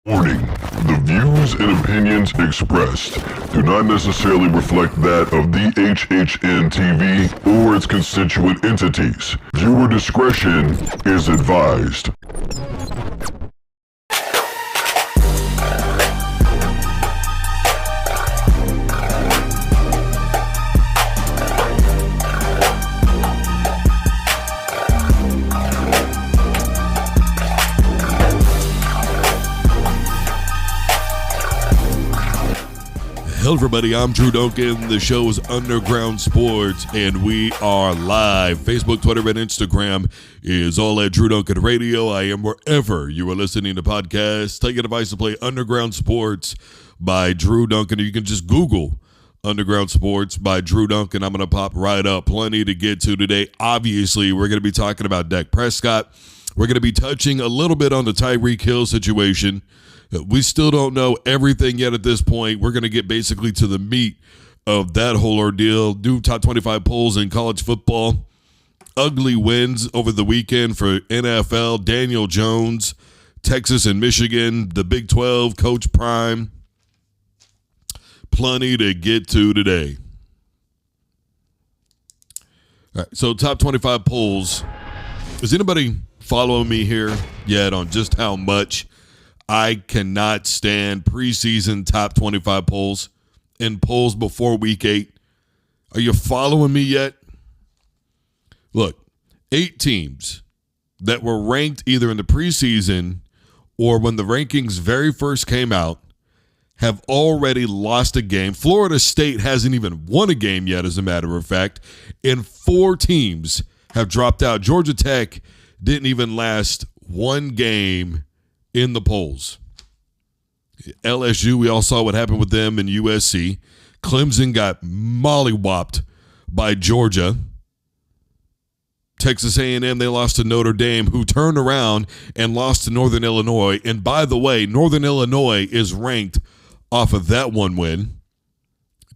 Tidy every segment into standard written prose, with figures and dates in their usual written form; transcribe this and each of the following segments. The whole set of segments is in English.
Warning. The views and opinions expressed do not necessarily reflect that of the HHN-TV or its constituent entities. Viewer discretion is advised. Hello everybody, I'm Drew Duncan. The show is Underground Sports, and we are live. Facebook, Twitter, and Instagram is all at Drew Duncan Radio. I am wherever you are listening to podcasts. Take a device to play Underground Sports by Drew Duncan. Or you can just Google Underground Sports by Drew Duncan. I'm going to pop right up. Plenty to get to today. Obviously, we're going to be talking about Dak Prescott. We're going to be touching a little bit on the Tyreek Hill situation. We still don't know everything yet at this point. We're going to get basically to the meat of that whole ordeal. Do top 25 polls in college football. Ugly wins over the weekend for NFL. Daniel Jones, Texas and Michigan, the Big 12, Coach Prime. Plenty to get to today. All right, so top 25 polls. Is anybody following me here yet on just how much I cannot stand preseason top 25 polls and polls before week 8? Are you following me yet? Look, 8 teams that were ranked either in the preseason or when the rankings very first came out have already lost a game. Florida State hasn't even won a game yet, as a matter of fact, and 4 teams have dropped out. Georgia Tech didn't even last one game in the polls. LSU, we all saw what happened with them, and USC. Clemson got mollywopped by Georgia. Texas A&M, they lost to Notre Dame, who turned around and lost to Northern Illinois. And by the way, Northern Illinois is ranked off of that one win.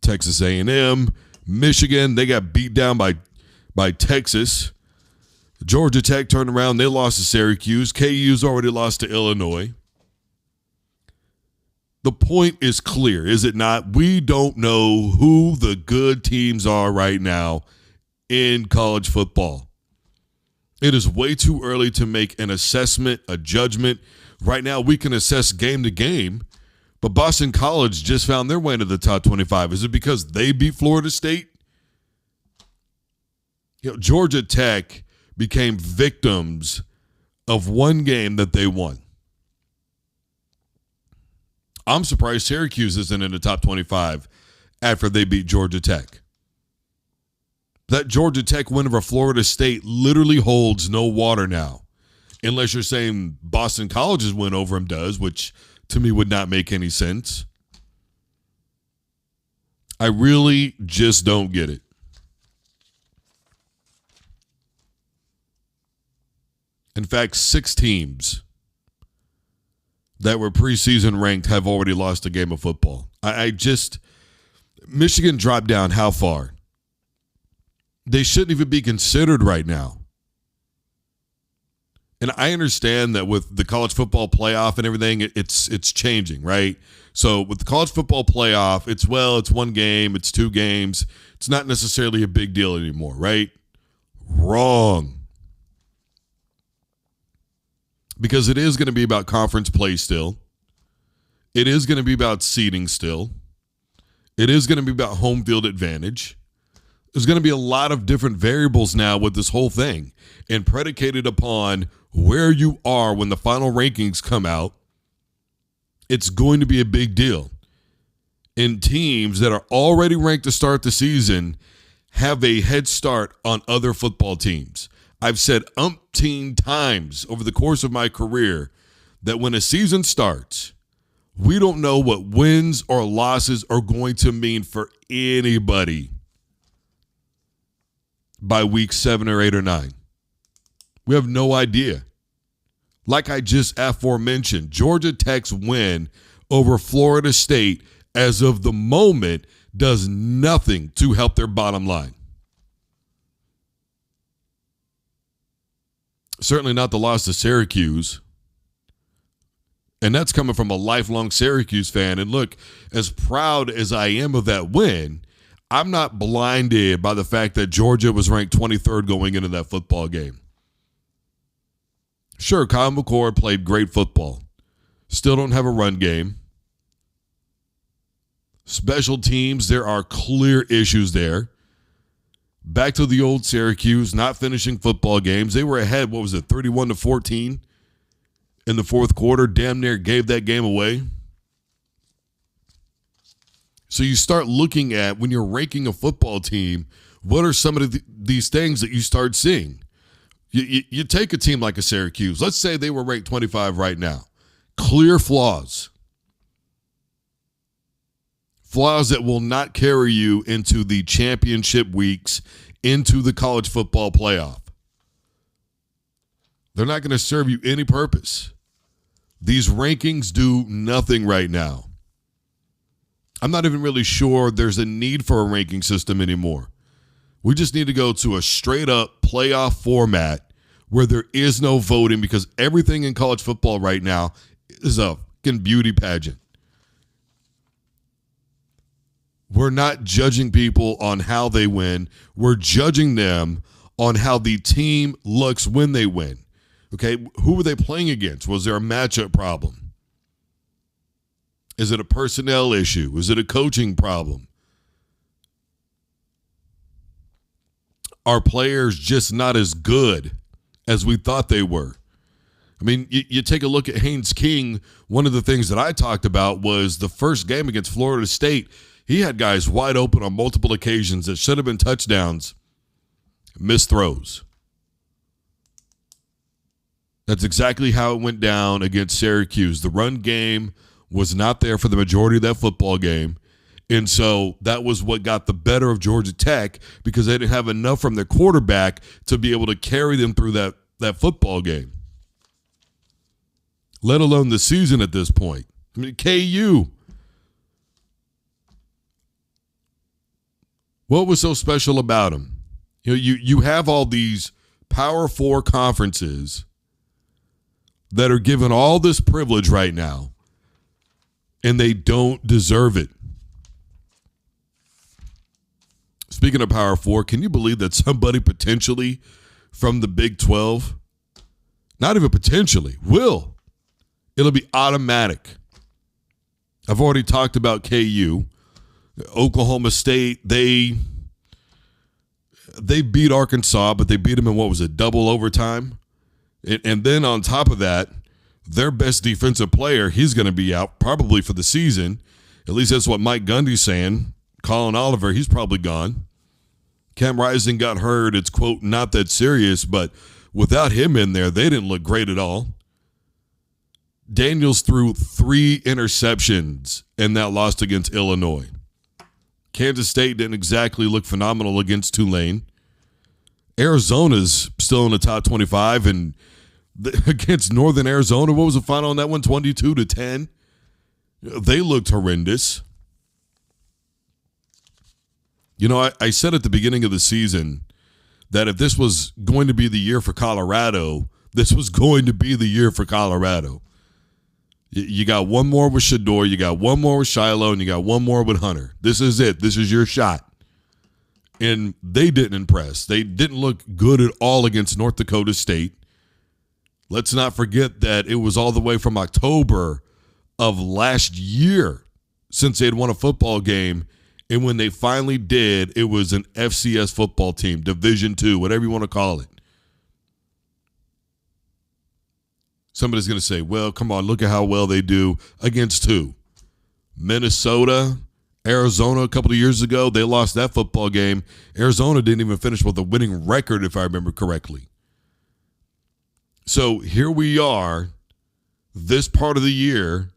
Texas A&M, Michigan, they got beat down by Texas. Georgia Tech turned around. They lost to Syracuse. KU's already lost to Illinois. The point is clear, is it not? We don't know who the good teams are right now in college football. It is way too early to make an assessment, a judgment. Right now, we can assess game to game, but Boston College just found their way into the top 25. Is it because they beat Florida State? Georgia Tech became victims of one game that they won. I'm surprised Syracuse isn't in the top 25 after they beat Georgia Tech. That Georgia Tech win over Florida State literally holds no water now, unless you're saying Boston College's win over them does, which to me would not make any sense. I really just don't get it. In fact, 6 teams that were preseason ranked have already lost a game of football. Michigan dropped down how far? They shouldn't even be considered right now. And I understand that with the college football playoff and everything, it's changing, right? So with the college football playoff, it's one game, it's 2 games. It's not necessarily a big deal anymore, right? Wrong. Because it is going to be about conference play still. It is going to be about seeding still. It is going to be about home field advantage. There's going to be a lot of different variables now with this whole thing. And predicated upon where you are when the final rankings come out, it's going to be a big deal. And teams that are already ranked to start the season have a head start on other football teams. I've said umpteen times over the course of my career that when a season starts, we don't know what wins or losses are going to mean for anybody by week 7 or 8 or 9. We have no idea. Like I just aforementioned, Georgia Tech's win over Florida State as of the moment does nothing to help their bottom line. Certainly not the loss to Syracuse. And that's coming from a lifelong Syracuse fan. And look, as proud as I am of that win, I'm not blinded by the fact that Georgia was ranked 23rd going into that football game. Sure, Kyle McCord played great football. Still don't have a run game. Special teams, there are clear issues there. Back to the old Syracuse, not finishing football games. They were ahead, 31-14 in the fourth quarter. Damn near gave that game away. So you start looking at, when you're ranking a football team, what are some of these things that you start seeing? You take a team like a Syracuse. Let's say they were ranked 25 right now. Clear flaws. Flaws that will not carry you into the championship weeks, into the college football playoff. They're not going to serve you any purpose. These rankings do nothing right now. I'm not even really sure there's a need for a ranking system anymore. We just need to go to a straight-up playoff format where there is no voting, because everything in college football right now is a fucking beauty pageant. We're not judging people on how they win. We're judging them on how the team looks when they win. Okay, who were they playing against? Was there a matchup problem? Is it a personnel issue? Is it a coaching problem? Are players just not as good as we thought they were? I mean, you take a look at Haynes King. One of the things that I talked about was the first game against Florida State. He had guys wide open on multiple occasions that should have been touchdowns, missed throws. That's exactly how it went down against Syracuse. The run game was not there for the majority of that football game. And so that was what got the better of Georgia Tech, because they didn't have enough from their quarterback to be able to carry them through that football game, let alone the season at this point. I mean, KU. What was so special about them? You have all these Power 4 conferences that are given all this privilege right now, and they don't deserve it. Speaking of Power 4, can you believe that somebody potentially from the Big 12, not even potentially, it'll be automatic. I've already talked about KU. Oklahoma State, they beat Arkansas, but they beat them in, double overtime? And then on top of that, their best defensive player, he's going to be out probably for the season. At least that's what Mike Gundy's saying. Colin Oliver, he's probably gone. Cam Rising got hurt. It's, quote, not that serious, but without him in there, they didn't look great at all. Daniels threw 3 interceptions in that loss against Illinois. Kansas State didn't exactly look phenomenal against Tulane. Arizona's still in the top 25, and against Northern Arizona, what was the final on that one? 22-10. They looked horrendous. You know, I said at the beginning of the season that if this was going to be the year for Colorado, this was going to be the year for Colorado. You got one more with Shador, you got one more with Shiloh, and you got one more with Hunter. This is it. This is your shot. And they didn't impress. They didn't look good at all against North Dakota State. Let's not forget that it was all the way from October of last year since they had won a football game. And when they finally did, it was an FCS football team, Division II, whatever you want to call it. Somebody's going to say, well, come on, look at how well they do against who? Minnesota, Arizona a couple of years ago, they lost that football game. Arizona didn't even finish with a winning record, if I remember correctly. So here we are, this part of the year,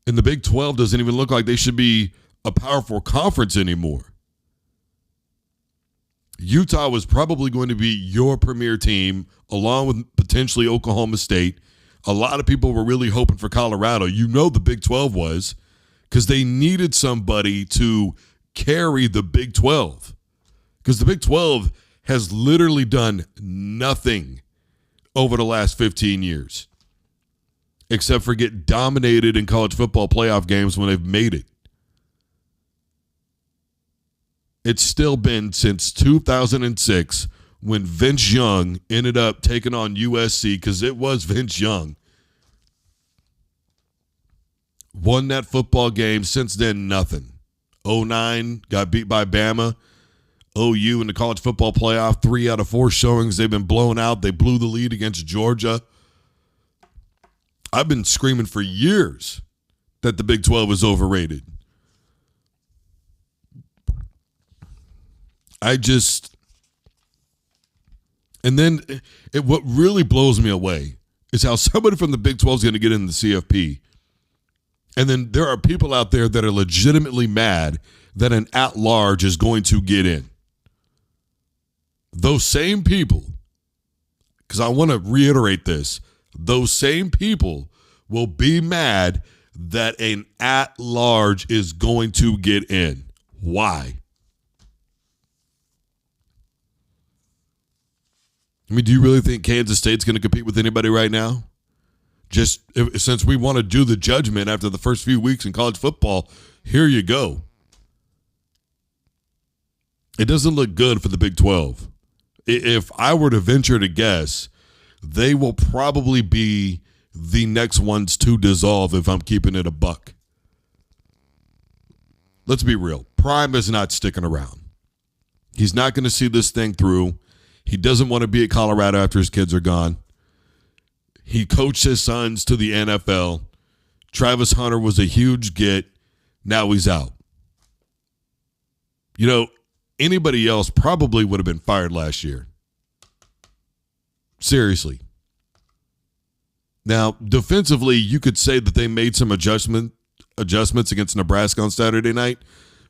and the Big 12 doesn't even look like they should be a Power 4 conference anymore. Utah was probably going to be your premier team, along with potentially Oklahoma State. A lot of people were really hoping for Colorado. You know the Big 12 was, because they needed somebody to carry the Big 12. Because the Big 12 has literally done nothing over the last 15 years. except for get dominated in college football playoff games when they've made it. It's still been since 2006 when Vince Young ended up taking on USC, because it was Vince Young. Won that football game. Since then, nothing. 2009, got beat by Bama. OU in the college football playoff, 3 out of 4 showings. They've been blown out. They blew the lead against Georgia. I've been screaming for years that the Big 12 is overrated. What really blows me away is how somebody from the Big 12 is going to get in the CFP. And then there are people out there that are legitimately mad that an at-large is going to get in. Those same people, because I want to reiterate this, those same people will be mad that an at-large is going to get in. Why? I mean, do you really think Kansas State's going to compete with anybody right now? Since we want to do the judgment after the first few weeks in college football, here you go. It doesn't look good for the Big 12. If I were to venture to guess, they will probably be the next ones to dissolve if I'm keeping it a buck. Let's be real. Prime is not sticking around. He's not going to see this thing through. He doesn't want to be at Colorado after his kids are gone. He coached his sons to the NFL. Travis Hunter was a huge get. Now he's out. You know, anybody else probably would have been fired last year. Seriously. Now, defensively, you could say that they made some adjustments against Nebraska on Saturday night.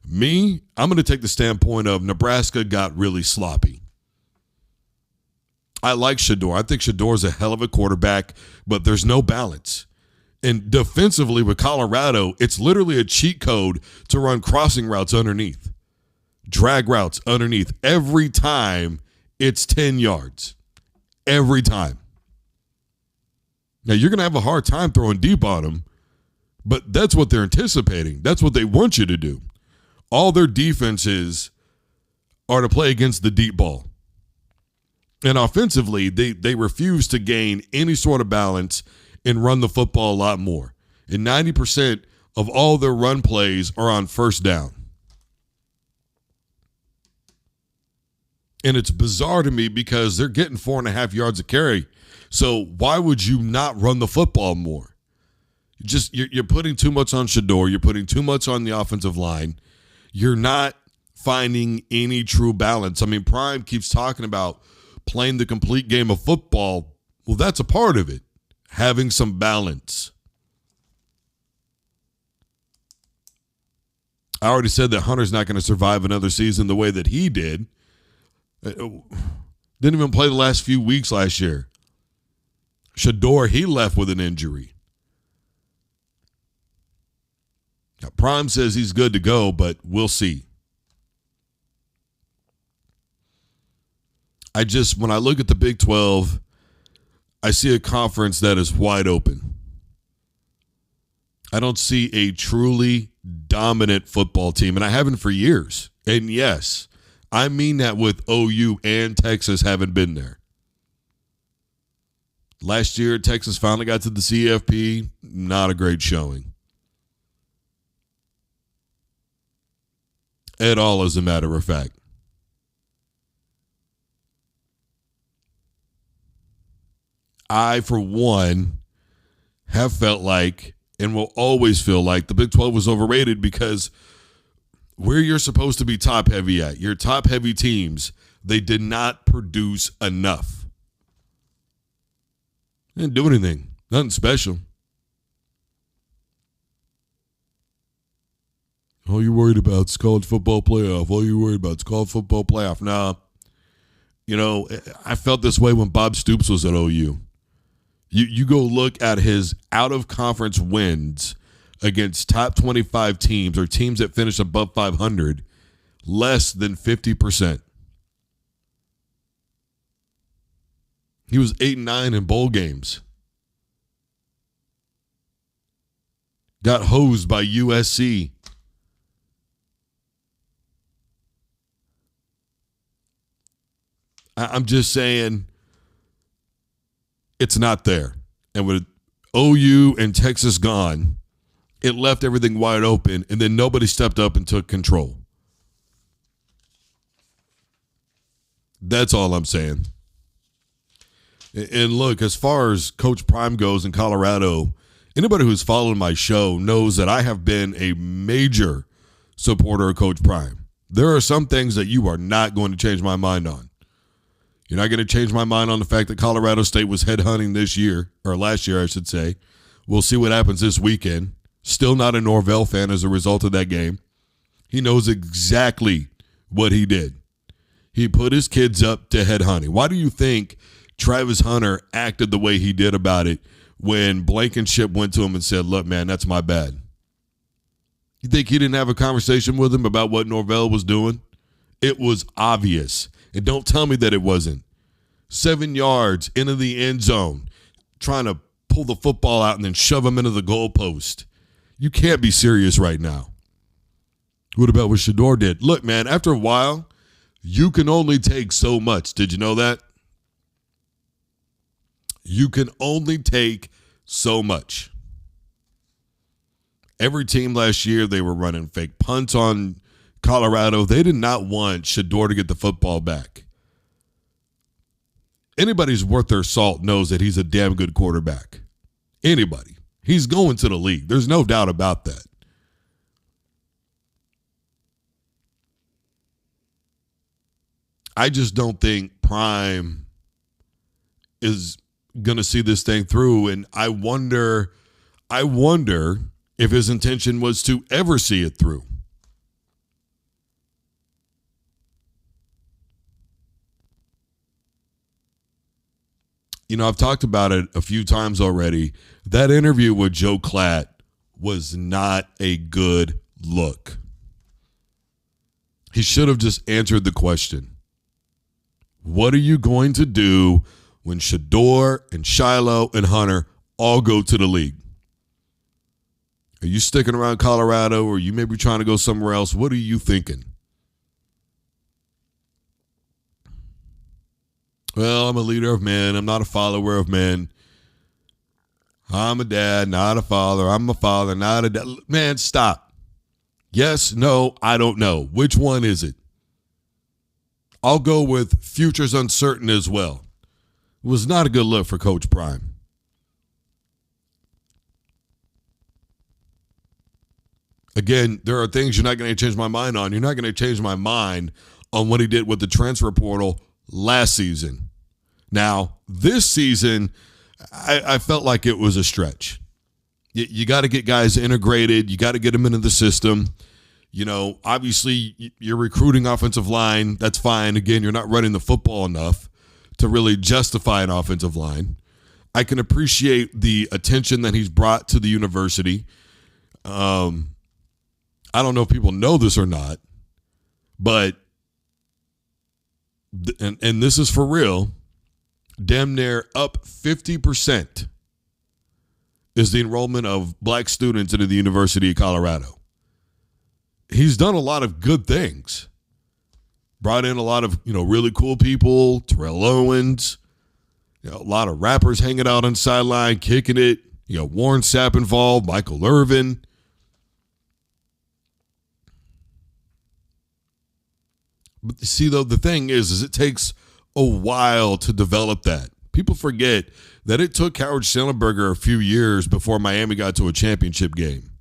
Me, I'm going to take the standpoint of Nebraska got really sloppy. I like Shedeur. I think Shedeur a hell of a quarterback, but there's no balance. And defensively with Colorado, it's literally a cheat code to run crossing routes underneath. Drag routes underneath. Every time it's 10 yards. Every time. Now, you're going to have a hard time throwing deep on them, but that's what they're anticipating. That's what they want you to do. All their defenses are to play against the deep ball. And offensively, they refuse to gain any sort of balance and run the football a lot more. And 90% of all their run plays are on first down. And it's bizarre to me because they're getting 4.5 yards a carry. So why would you not run the football more? You're putting too much on Shedeur. You're putting too much on the offensive line. You're not finding any true balance. I mean, Prime keeps talking about playing the complete game of football. Well, that's a part of it. Having some balance. I already said that Hunter's not going to survive another season the way that he did. Didn't even play the last few weeks last year. Shedeur, he left with an injury. Now, Prime says he's good to go, but we'll see. When I look at the Big 12, I see a conference that is wide open. I don't see a truly dominant football team, and I haven't for years. And yes, I mean that with OU and Texas haven't been there. Last year, Texas finally got to the CFP. Not a great showing. At all, as a matter of fact. I, for one, have felt like and will always feel like the Big 12 was overrated because where you're supposed to be top-heavy at, your top-heavy teams, they did not produce enough. They didn't do anything. Nothing special. All you're worried about is college football playoff. All you're worried about is college football playoff. Nah. You know, I felt this way when Bob Stoops was at OU. You go look at his out-of-conference wins against top 25 teams or teams that finish above 500, less than 50%. He was 8-9 in bowl games. got hosed by USC. I'm just saying it's not there. And with OU and Texas gone, it left everything wide open, and then nobody stepped up and took control. That's all I'm saying. And look, as far as Coach Prime goes in Colorado, anybody who's followed my show knows that I have been a major supporter of Coach Prime. There are some things that you are not going to change my mind on. You're not going to change my mind on the fact that Colorado State was headhunting this year, or last year, I should say. We'll see what happens this weekend. Still not a Norvell fan as a result of that game. He knows exactly what he did. He put his kids up to headhunting. Why do you think Travis Hunter acted the way he did about it when Blankenship went to him and said, look, man, that's my bad? You think he didn't have a conversation with him about what Norvell was doing? It was obvious. And don't tell me that it wasn't. 7 yards into the end zone, trying to pull the football out and then shove him into the goalpost. You can't be serious right now. What about what Shedeur did? Look, man, after a while, you can only take so much. Did you know that? You can only take so much. Every team last year, they were running fake punts on Colorado. They did not want Shedeur to get the football back. Anybody who's worth their salt knows that he's a damn good quarterback. Anybody. He's going to the league. There's no doubt about that. I just don't think Prime is going to see this thing through, and I wonder if his intention was to ever see it through. You know, I've talked about it a few times already. That interview with Joe Klatt was not a good look. He should have just answered the question. What are you going to do when Shedeur and Shiloh and Hunter all go to the league? Are you sticking around Colorado, or are you maybe trying to go somewhere else? What are you thinking? Well, I'm a leader of men. I'm not a follower of men. I'm a dad, not a father. I'm a father, not a dad. Man, stop. Yes, no, I don't know. Which one is it? I'll go with future's uncertain as well. It was not a good look for Coach Prime. Again, there are things you're not going to change my mind on. You're not going to change my mind on what he did with the transfer portal last season. Now, this season, I felt like it was a stretch. You got to get guys integrated. You got to get them into the system. You know, obviously, you're recruiting offensive line. That's fine. Again, you're not running the football enough to really justify an offensive line. I can appreciate the attention that he's brought to the university. I don't know if people know this or not, but and this is for real, damn near up 50% is the enrollment of black students into the University of Colorado. He's done a lot of good things. Brought in a lot of, really cool people, Terrell Owens, a lot of rappers hanging out on the sideline, kicking it. Warren Sapp involved, Michael Irvin. But see, though, the thing is it takes a while to develop that. People forget that it took Howard Schnellenberger a few years before Miami got to a championship game.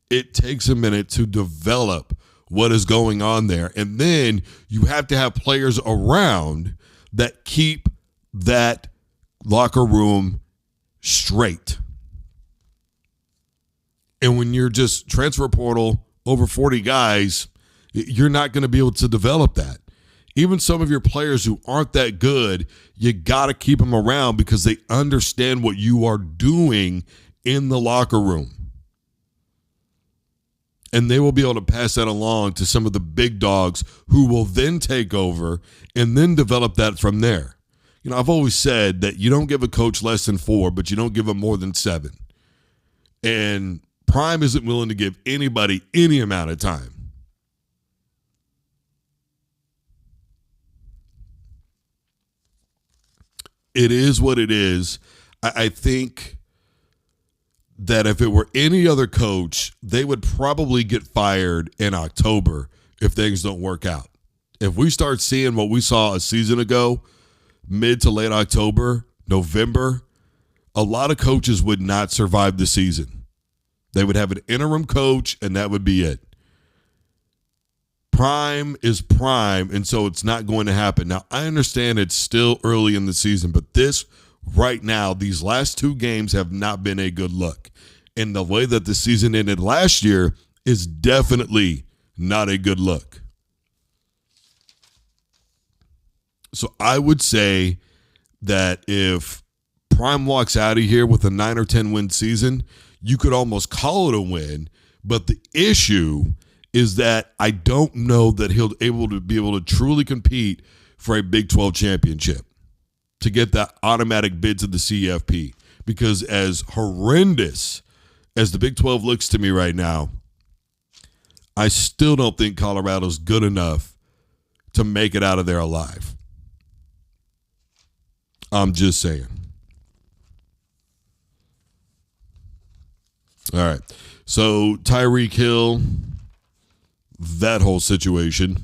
It takes a minute to develop what is going on there. And then you have to have players around that keep that locker room straight. And when you're just transfer portal over 40 guys, you're not going to be able to develop that. Even some of your players who aren't that good, you got to keep them around because they understand what you are doing in the locker room. And they will be able to pass that along to some of the big dogs who will then take over and then develop that from there. I've always said that you don't give a coach less than 4, but you don't give them more than 7. And Prime isn't willing to give anybody any amount of time. It is what it is. I think that if it were any other coach, they would probably get fired in October if things don't work out. If we start seeing what we saw a season ago, mid to late October, November, a lot of coaches would not survive the season. They would have an interim coach, and that would be it. Prime is Prime, and so it's not going to happen. Now, I understand it's still early in the season, but this right now, these last 2 games have not been a good look. And the way that the season ended last year is definitely not a good look. So I would say that if Prime walks out of here with a 9 or 10 win season, you could almost call it a win. But the issue is that I don't know that he'll be able to truly compete for a Big 12 championship to get that automatic bid to the CFP. Because as horrendous as the Big 12 looks to me right now, I still don't think Colorado's good enough to make it out of there alive. I'm just saying. All right. So Tyreek Hill, that whole situation.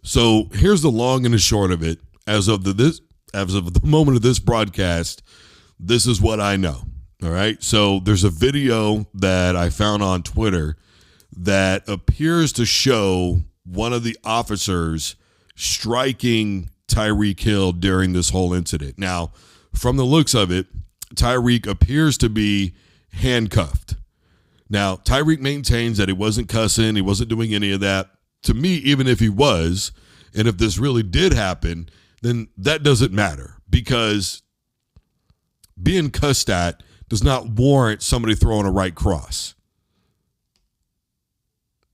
So here's the long and the short of it. As of the moment of this broadcast, this is what I know. All right. So there's a video that I found on Twitter that appears to show one of the officers striking Tyreek Hill during this whole incident. Now, from the looks of it, Tyreek appears to be handcuffed. Now, Tyreek maintains that he wasn't cussing, he wasn't doing any of that. To me, even if he was, and if this really did happen, then that doesn't matter, because being cussed at does not warrant somebody throwing a right cross,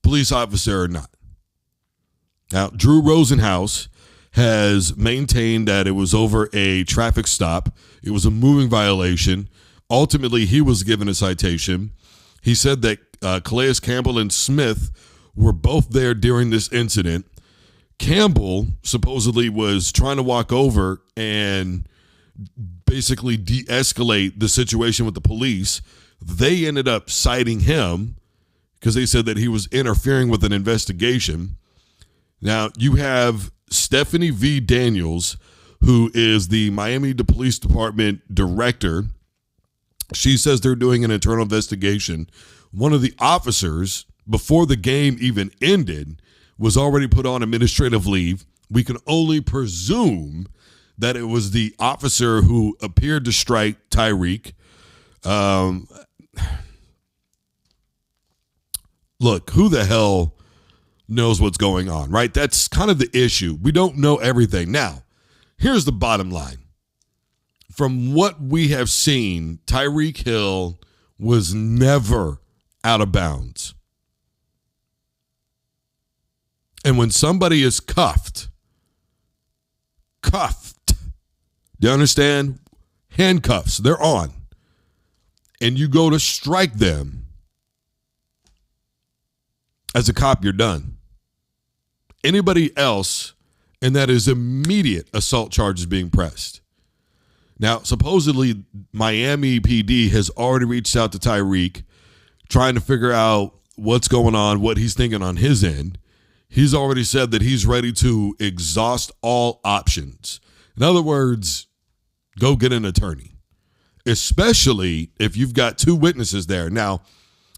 police officer or not. Now, Drew Rosenhaus has maintained that it was over a traffic stop. It was a moving violation. Ultimately, he was given a citation. He said that Calais Campbell and Smith were both there during this incident. Campbell supposedly was trying to walk over and basically de-escalate the situation with the police. They ended up citing him because they said that he was interfering with an investigation. Now, you have Stephanie V. Daniels, who is the Miami Police Department director. She says they're doing an internal investigation. One of the officers, before the game even ended, was already put on administrative leave. We can only presume that it was the officer who appeared to strike Tyreek. Look, who the hell knows what's going on, right? That's kind of the issue. We don't know everything. Now, here's the bottom line. From what we have seen, Tyreek Hill was never out of bounds. And when somebody is cuffed, do you understand? Handcuffs, they're on. And you go to strike them, as a cop, you're done. Anybody else, and that is immediate assault charges being pressed. Now, supposedly, Miami PD has already reached out to Tyreek, trying to figure out what's going on, what he's thinking on his end. He's already said that he's ready to exhaust all options. In other words, go get an attorney, especially if you've got 2 witnesses there. Now,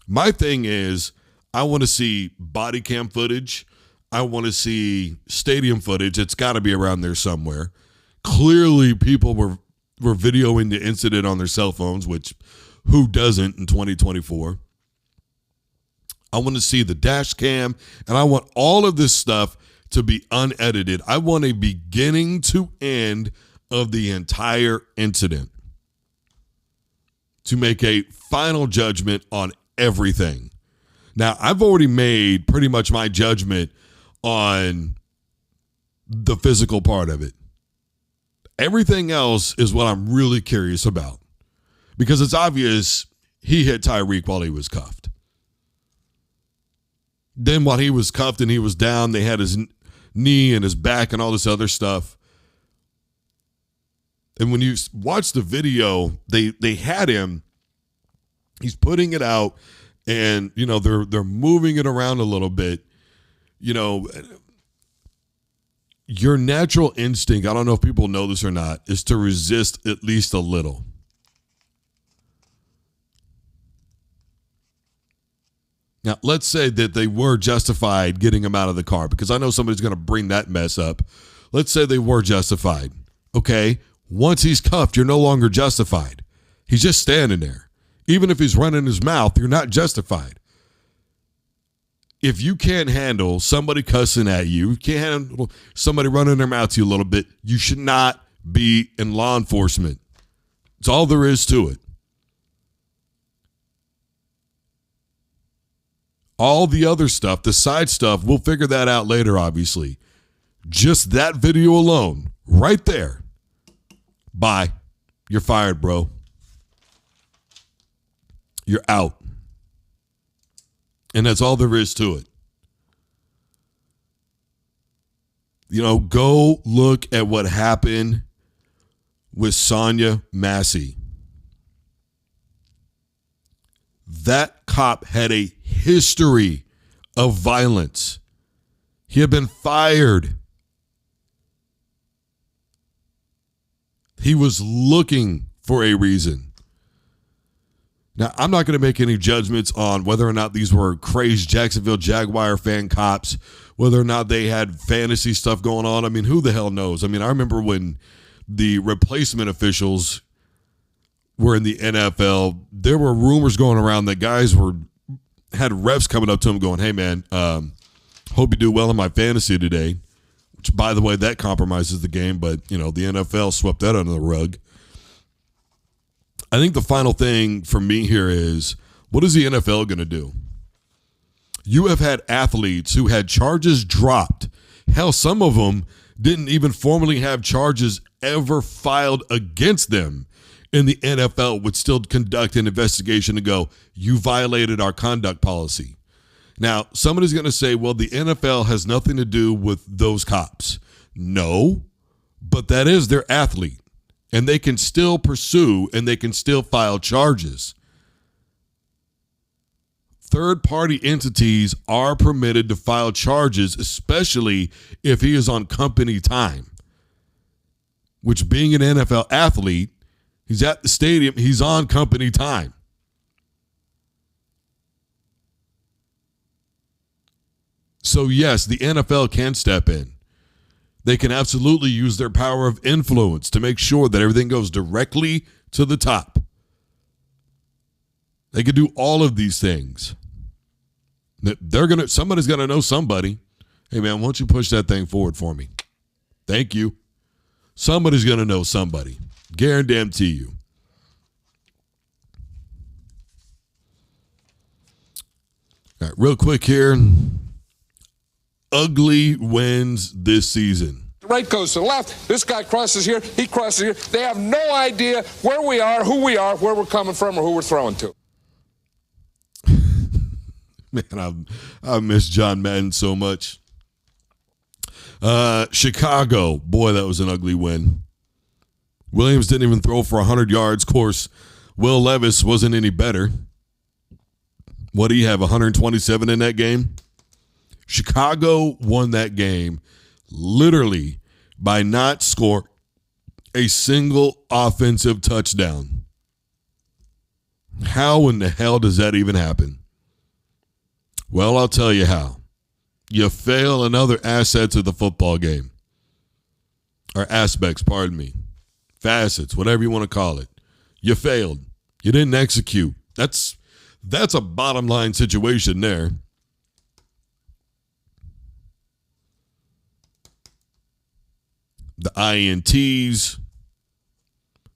my thing is, I want to see body cam footage. I want to see stadium footage. It's got to be around there somewhere. Clearly, people were videoing the incident on their cell phones, which who doesn't in 2024? I want to see the dash cam, and I want all of this stuff to be unedited. I want a beginning to end of the entire incident to make a final judgment on everything. Now, I've already made pretty much my judgment on the physical part of it. Everything else is what I'm really curious about, because it's obvious he hit Tyreek while he was cuffed. Then while he was cuffed and he was down, they had his knee and his back and all this other stuff. And when you watch the video, they had him. He's putting it out, and they're moving it around a little bit. Your natural instinct, I don't know if people know this or not, is to resist at least a little. Now, let's say that they were justified getting him out of the car, because I know somebody's going to bring that mess up. Let's say they were justified. Okay, once he's cuffed, you're no longer justified. He's just standing there. Even if he's running his mouth, you're not justified. If you can't handle somebody cussing at you, you can't handle somebody running their mouth to you a little bit, you should not be in law enforcement. That's all there is to it. All the other stuff, the side stuff, we'll figure that out later, obviously. Just that video alone, right there. Bye. You're fired, bro. You're out. And that's all there is to it. Go look at what happened with Sonia Massey. That cop had a history of violence. He had been fired. He was looking for a reason. Now, I'm not going to make any judgments on whether or not these were crazed Jacksonville Jaguar fan cops, whether or not they had fantasy stuff going on. I mean, who the hell knows? I mean, I remember when the replacement officials were in the NFL, there were rumors going around that guys had refs coming up to them going, "Hey, man, hope you do well in my fantasy today," which, by the way, that compromises the game, but, the NFL swept that under the rug. I think the final thing for me here is, what is the NFL going to do? You have had athletes who had charges dropped. Hell, some of them didn't even formally have charges ever filed against them. And the NFL would still conduct an investigation to go, you violated our conduct policy. Now, somebody's going to say, well, the NFL has nothing to do with those cops. No, but that is their athlete. And they can still pursue and they can still file charges. Third-party entities are permitted to file charges, especially if he is on company time. Which, being an NFL athlete, he's at the stadium, he's on company time. So, yes, the NFL can step in. They can absolutely use their power of influence to make sure that everything goes directly to the top. They could do all of these things. Somebody's gonna know somebody. Hey, man, why don't you push that thing forward for me? Thank you. Somebody's gonna know somebody. Guarantee you. All right, real quick here. Ugly wins this season. The right goes to the left. This guy crosses here. He crosses here. They have no idea where we are, who we are, where we're coming from, or who we're throwing to. Man, I miss John Madden so much. Chicago. Boy, that was an ugly win. Williams didn't even throw for 100 yards. Of course, Will Levis wasn't any better. What do you have, 127 in that game? Chicago won that game literally by not scoring a single offensive touchdown. How in the hell does that even happen? Well, I'll tell you how. You fail in other assets of the football game. Or aspects, pardon me. Facets, whatever you want to call it. You failed. You didn't execute. That's a bottom line situation there. The INTs,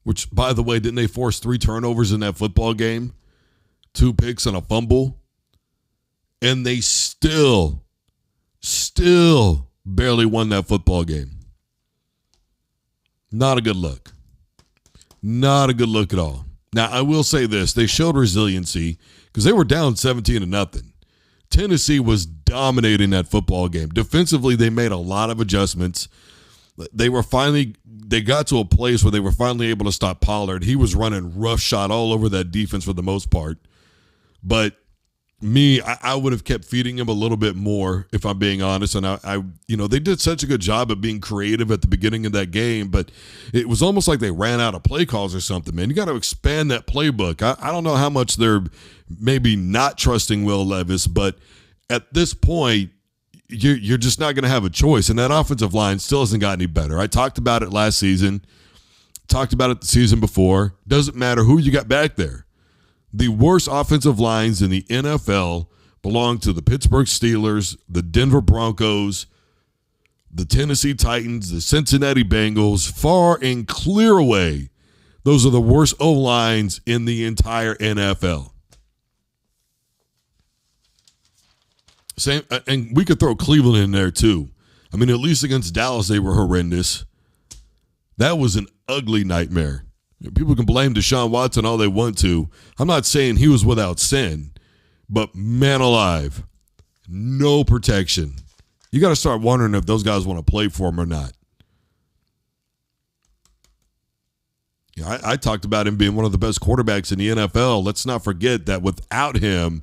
which, by the way, didn't they force 3 turnovers in that football game? 2 picks and a fumble. And they still barely won that football game. Not a good look. Not a good look at all. Now, I will say this. They showed resiliency because they were down 17-0. Tennessee was dominating that football game. Defensively, they made a lot of adjustments. They got to a place where they were finally able to stop Pollard. He was running roughshod all over that defense for the most part. But I would have kept feeding him a little bit more, if I'm being honest. And they did such a good job of being creative at the beginning of that game, but it was almost like they ran out of play calls or something, man. You got to expand that playbook. I don't know how much they're maybe not trusting Will Levis, but at this point, you're just not going to have a choice. And that offensive line still hasn't got any better. I talked about it last season, talked about it the season before. Doesn't matter who you got back there. The worst offensive lines in the NFL belong to the Pittsburgh Steelers, the Denver Broncos, the Tennessee Titans, the Cincinnati Bengals, far and clear away. Those are the worst O-lines in the entire NFL. Same, and we could throw Cleveland in there too. I mean, at least against Dallas, they were horrendous. That was an ugly nightmare. People can blame Deshaun Watson all they want to. I'm not saying he was without sin, but man alive, no protection. You got to start wondering if those guys want to play for him or not. I talked about him being one of the best quarterbacks in the NFL. Let's not forget that without him,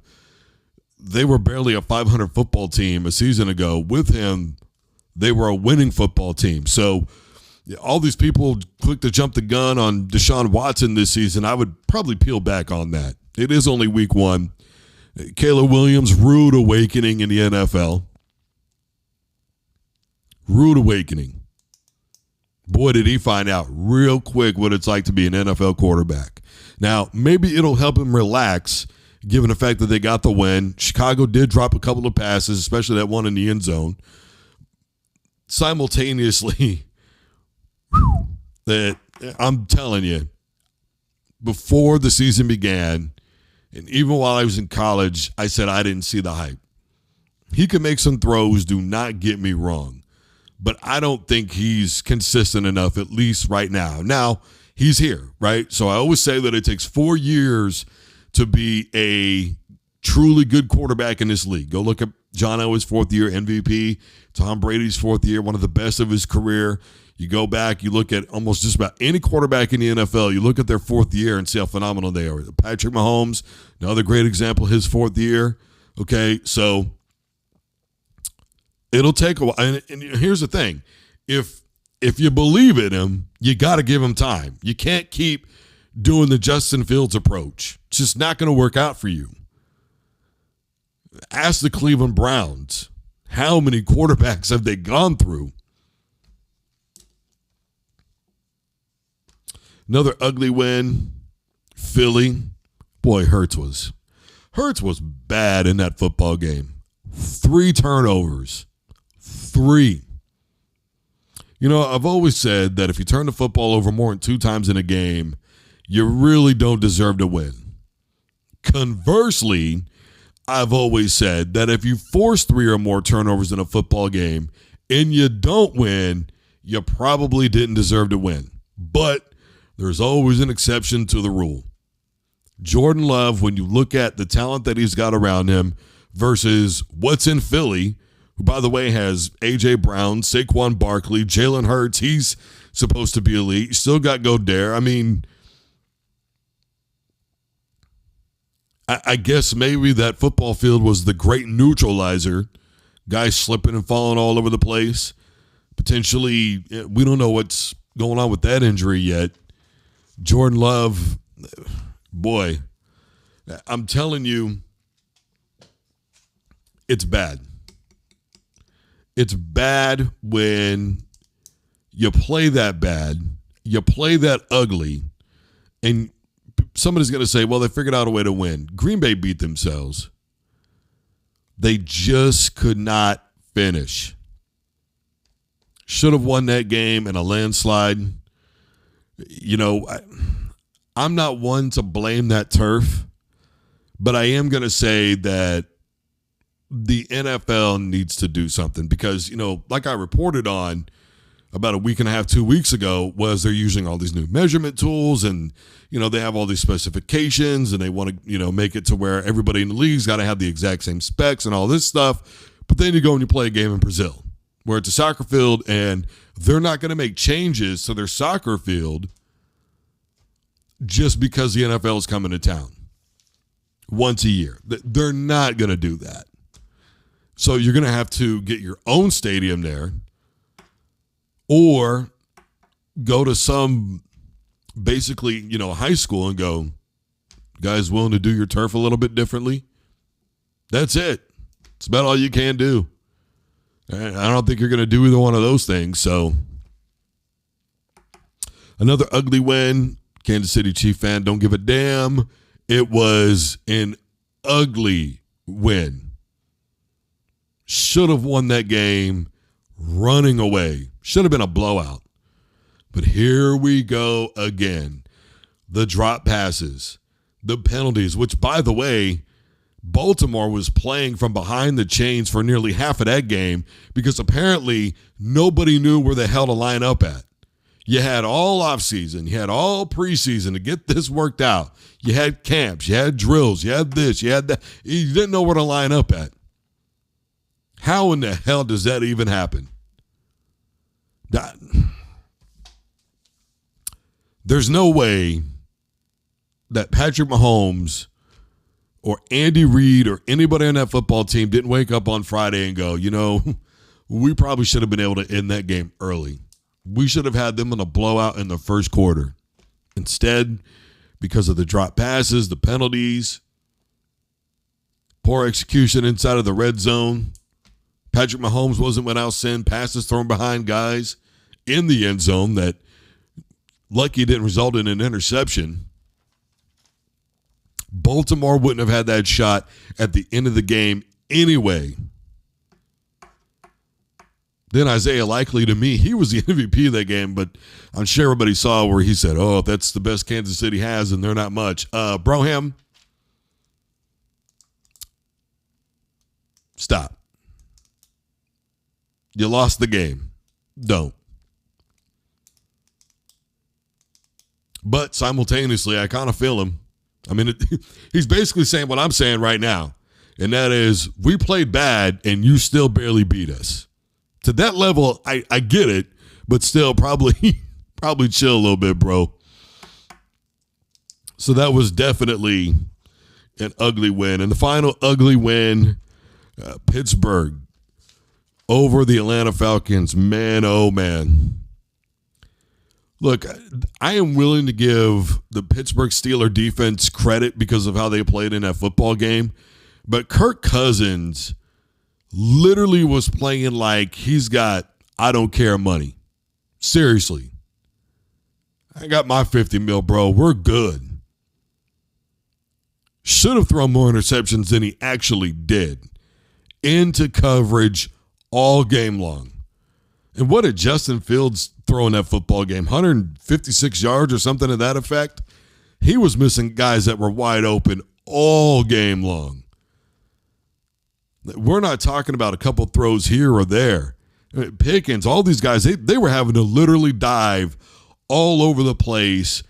they were barely a 500 football team a season ago. With him, they were a winning football team. So all these people quick to jump the gun on Deshaun Watson this season, I would probably peel back on that. It is only week one. Caleb Williams, rude awakening in the NFL. Rude awakening. Boy, did he find out real quick what it's like to be an NFL quarterback. Now, maybe it'll help him relax, given the fact that they got the win. Chicago did drop a couple of passes, especially that one in the end zone. Simultaneously, that I'm telling you, before the season began, and even while I was in college, I said I didn't see the hype. He could make some throws, do not get me wrong, but I don't think he's consistent enough, at least right now. Now, he's here, right? So I always say that it takes 4 years to be a truly good quarterback in this league. Go look at John Elway's fourth year MVP, Tom Brady's fourth year, one of the best of his career. You go back, you look at almost just about any quarterback in the NFL, you look at their fourth year and see how phenomenal they are. Patrick Mahomes, another great example, his fourth year. Okay, so it'll take a while. And here's the thing. If you believe in him, you got to give him time. You can't keep doing the Justin Fields approach. It's just not going to work out for you. Ask the Cleveland Browns. How many quarterbacks have they gone through? Another ugly win, Philly. Boy, Hurts was bad in that football game. 3 turnovers. 3. You know, I've always said that if you turn the football over more than 2 times in a game, you really don't deserve to win. Conversely, I've always said that if you force 3 or more turnovers in a football game and you don't win, you probably didn't deserve to win. But there's always an exception to the rule. Jordan Love, when you look at the talent that he's got around him versus what's in Philly, who, by the way, has A.J. Brown, Saquon Barkley, Jalen Hurts, he's supposed to be elite. You still got Goddard. I mean, I guess maybe that football field was the great neutralizer. Guys slipping and falling all over the place. Potentially, we don't know what's going on with that injury yet. Jordan Love, boy, I'm telling you, it's bad. It's bad when you play that bad, you play that ugly, and somebody's going to say, well, they figured out a way to win. Green Bay beat themselves. They just could not finish. Should have won that game in a landslide. You know, I'm not one to blame that turf, but I am going to say that the NFL needs to do something because, you know, like I reported on about a week and a half, 2 weeks ago, was they're using all these new measurement tools, and they have all these specifications, and they want to make it to where everybody in the league's got to have the exact same specs and all this stuff. But then you go and you play a game in Brazil where it's a soccer field, and they're not going to make changes to their soccer field just because the NFL is coming to town once a year. They're not going to do that. So you're going to have to get your own stadium there, or go to some basically, high school and go, guys willing to do your turf a little bit differently? That's it. It's about all you can do. And I don't think you're going to do either one of those things. So another ugly win. Kansas City Chief fan, don't give a damn. It was an ugly win. Should have won that game running away. Should have been a blowout. But here we go again. The drop passes, the penalties, which, by the way, Baltimore was playing from behind the chains for nearly half of that game because apparently nobody knew where the hell to line up at. You had all offseason, you had all preseason to get this worked out. You had camps, you had drills, you had this, you had that. You didn't know where to line up at. How in the hell does that even happen? There's no way that Patrick Mahomes or Andy Reid or anybody on that football team didn't wake up on Friday and go, we probably should have been able to end that game early. We should have had them in a blowout in the first quarter. Instead, because of the drop passes, the penalties, poor execution inside of the red zone, Patrick Mahomes wasn't without sin, passes thrown behind guys in the end zone that lucky didn't result in an interception. Baltimore wouldn't have had that shot at the end of the game anyway. Then Isaiah Likely, to me, he was the MVP of that game, but I'm sure everybody saw where he said, that's the best Kansas City has, and they're not much. Broham, stop. You lost the game. Don't. But simultaneously, I kind of feel him. I mean, he's basically saying what I'm saying right now, and that is, we played bad, and you still barely beat us. To that level, I get it, but still probably chill a little bit, bro. So that was definitely an ugly win. And the final ugly win, Pittsburgh over the Atlanta Falcons. Man, oh man. Look, I am willing to give the Pittsburgh Steelers defense credit because of how they played in that football game, but Kirk Cousins literally was playing like he's got I don't care money. Seriously. I got my 50 mil, bro. We're good. Should have thrown more interceptions than he actually did. Into coverage all game long. And what did Justin Fields throw in that football game? 156 yards or something to that effect? He was missing guys that were wide open all game long. We're not talking about a couple throws here or there. Pickens, all these guys, they were having to literally dive all over the place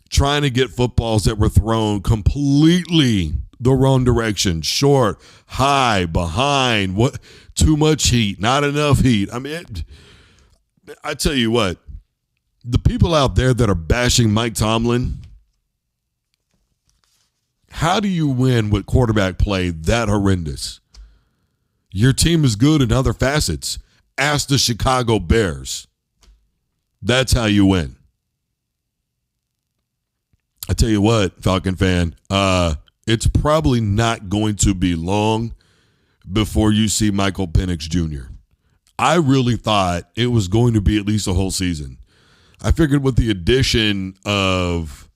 trying to get footballs that were thrown completely the wrong direction. Short, high, behind, what? Too much heat, not enough heat. I mean, I tell you what, the people out there that are bashing Mike Tomlin, how do you win with quarterback play that horrendous? Your team is good in other facets. Ask the Chicago Bears. That's how you win. I tell you what, Falcon fan, it's probably not going to be long before you see Michael Penix Jr. I really thought it was going to be at least a whole season. I figured with the addition of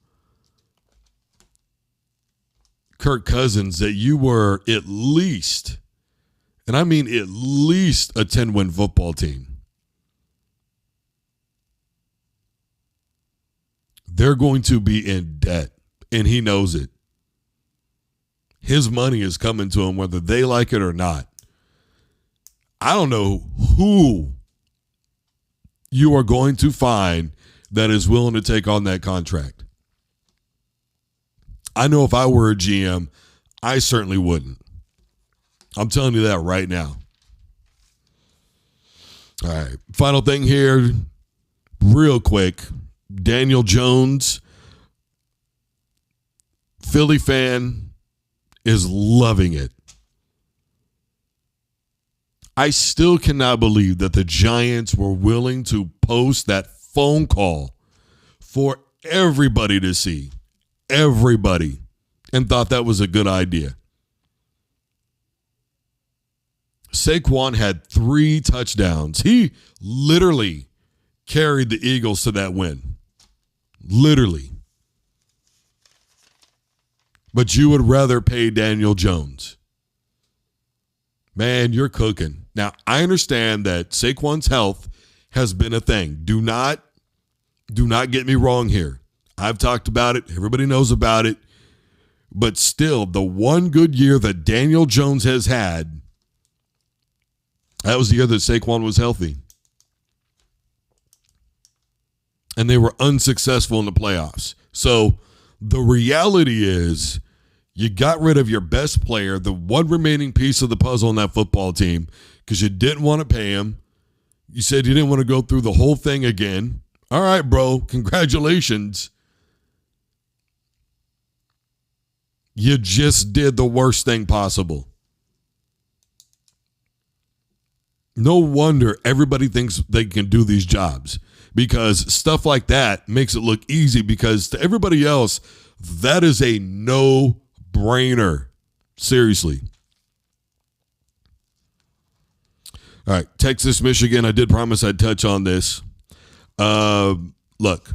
Kirk Cousins that you were at least, and I mean at least, a 10-win football team. They're going to be in debt, and he knows it. His money is coming to him whether they like it or not. I don't know who you are going to find that is willing to take on that contract. I know if I were a GM, I certainly wouldn't. I'm telling you that right now. All right. Final thing here, real quick. Daniel Jones, Philly fan, is loving it. I still cannot believe that the Giants were willing to post that phone call for everybody to see. Everybody. And thought that was a good idea. Saquon had 3 touchdowns. He literally carried the Eagles to that win. Literally. But you would rather pay Daniel Jones. Man, you're cooking. Now, I understand that Saquon's health has been a thing. Do not get me wrong here. I've talked about it. Everybody knows about it. But still, the one good year that Daniel Jones has had, that was the year that Saquon was healthy. And they were unsuccessful in the playoffs. So the reality is you got rid of your best player, the one remaining piece of the puzzle on that football team, because you didn't want to pay him. You said you didn't want to go through the whole thing again. All right, bro, congratulations. You just did the worst thing possible. No wonder everybody thinks they can do these jobs, because stuff like that makes it look easy, because to everybody else, that is a no-brainer. Seriously. All right, Texas, Michigan. I did promise I'd touch on this. Look,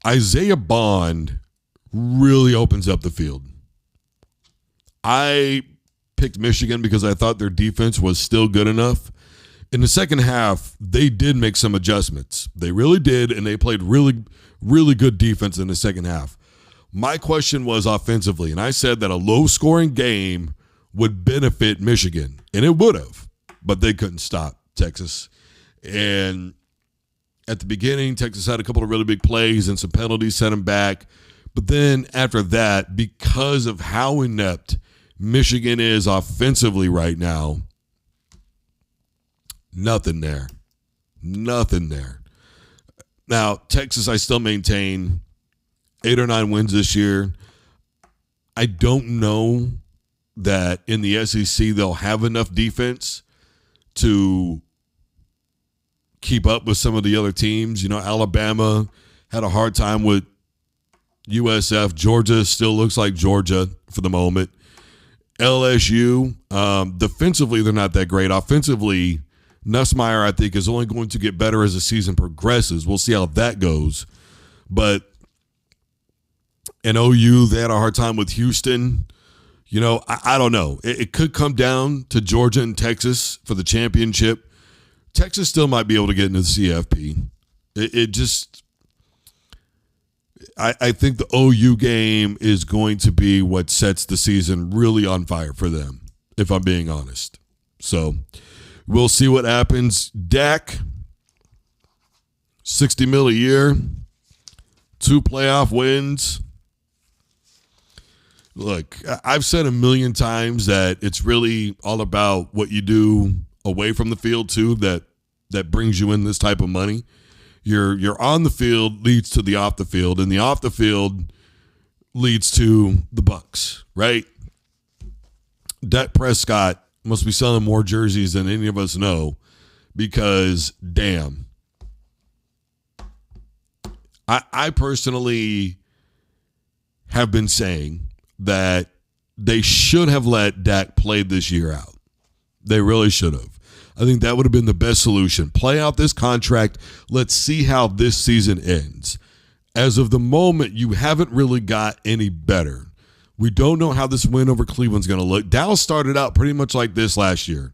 Isaiah Bond really opens up the field. I picked Michigan because I thought their defense was still good enough. In the second half, they did make some adjustments. They really did, and they played really, really good defense in the second half. My question was offensively, and I said that a low-scoring game would benefit Michigan, and it would have, but they couldn't stop Texas. And at the beginning, Texas had a couple of really big plays and some penalties set them back. But then after that, because of how inept Michigan is offensively right now, nothing there. Nothing there. Now, Texas, I still maintain 8 or 9 wins this year. I don't know that in the SEC they'll have enough defense to keep up with some of the other teams. You know, Alabama had a hard time with USF. Georgia still looks like Georgia for the moment. LSU, defensively, they're not that great. Offensively, Nussmeier, I think, is only going to get better as the season progresses. We'll see how that goes. But in OU, they had a hard time with Houston. You know, I don't know. It could come down to Georgia and Texas for the championship. Texas still might be able to get into the CFP. I think the OU game is going to be what sets the season really on fire for them, if I'm being honest. So we'll see what happens. Dak, $60 million a year, 2 playoff wins. Look, I've said a million times that it's really all about what you do away from the field too, that brings you in this type of money. Your on the field leads to the off the field, and the off the field leads to the Bucks, right? Dak Prescott must be selling more jerseys than any of us know, because damn. I personally have been saying that they should have let Dak play this year out. They really should have. I think that would have been the best solution. Play out this contract. Let's see how this season ends. As of the moment, you haven't really got any better. We don't know how this win over Cleveland's going to look. Dallas started out pretty much like this last year.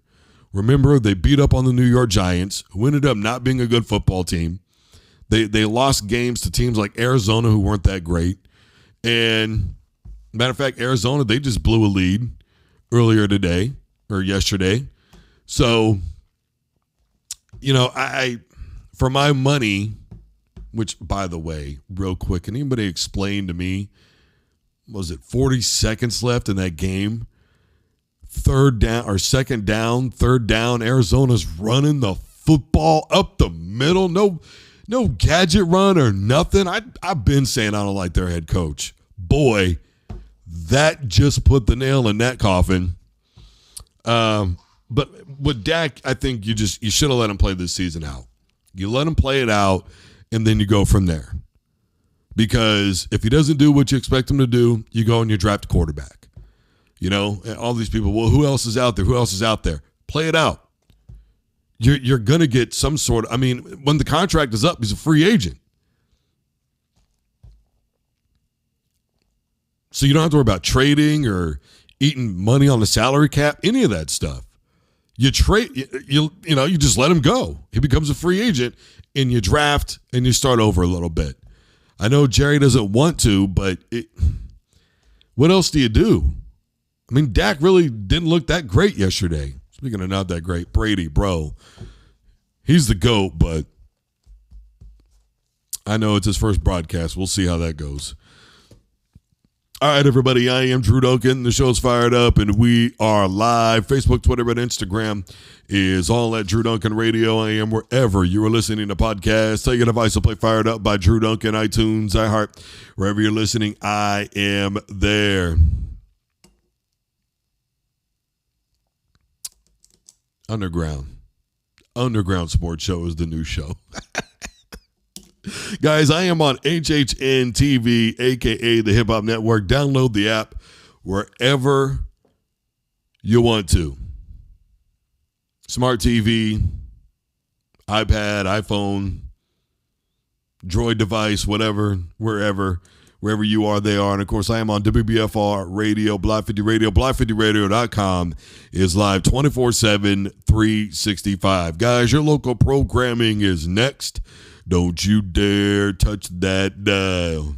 Remember, they beat up on the New York Giants, who ended up not being a good football team. They lost games to teams like Arizona, who weren't that great. And matter of fact, Arizona, they just blew a lead earlier today or yesterday. So I for my money, which, by the way, real quick, can anybody explain to me, was it 40 seconds left in that game? Third down, Arizona's running the football up the middle. No gadget run or nothing. I've been saying I don't like their head coach. Boy, that just put the nail in that coffin. But with Dak, I think you should have let him play this season out. You let him play it out, and then you go from there. Because if he doesn't do what you expect him to do, you go and you draft a quarterback. All these people, well, who else is out there? Who else is out there? Play it out. You're going to get some sort of, when the contract is up, he's a free agent. So you don't have to worry about trading or eating money on the salary cap, any of that stuff. You trade, you just let him go. He becomes a free agent, and you draft and you start over a little bit. I know Jerry doesn't want to, but what else do you do? Dak really didn't look that great yesterday. Speaking of not that great, Brady, bro, he's the GOAT, but I know it's his first broadcast. We'll see how that goes. All right, everybody, I am Drew Duncan. The show's fired up, and we are live. Facebook, Twitter, and Instagram is all at Drew Duncan Radio. I am wherever you are listening to podcasts. Tell your device to play Fired Up by Drew Duncan, iTunes, iHeart. Wherever you're listening, I am there. Underground Sports Show is the new show. Guys, I am on HHN TV, a.k.a. the Hip Hop Network. Download the app wherever you want to. Smart TV, iPad, iPhone, Droid device, whatever, wherever you are, they are. And, of course, I am on WBFR Radio, Block 50 Radio. Block50radio.com is live 24/7, 365. Guys, your local programming is next. Don't you dare touch that dial.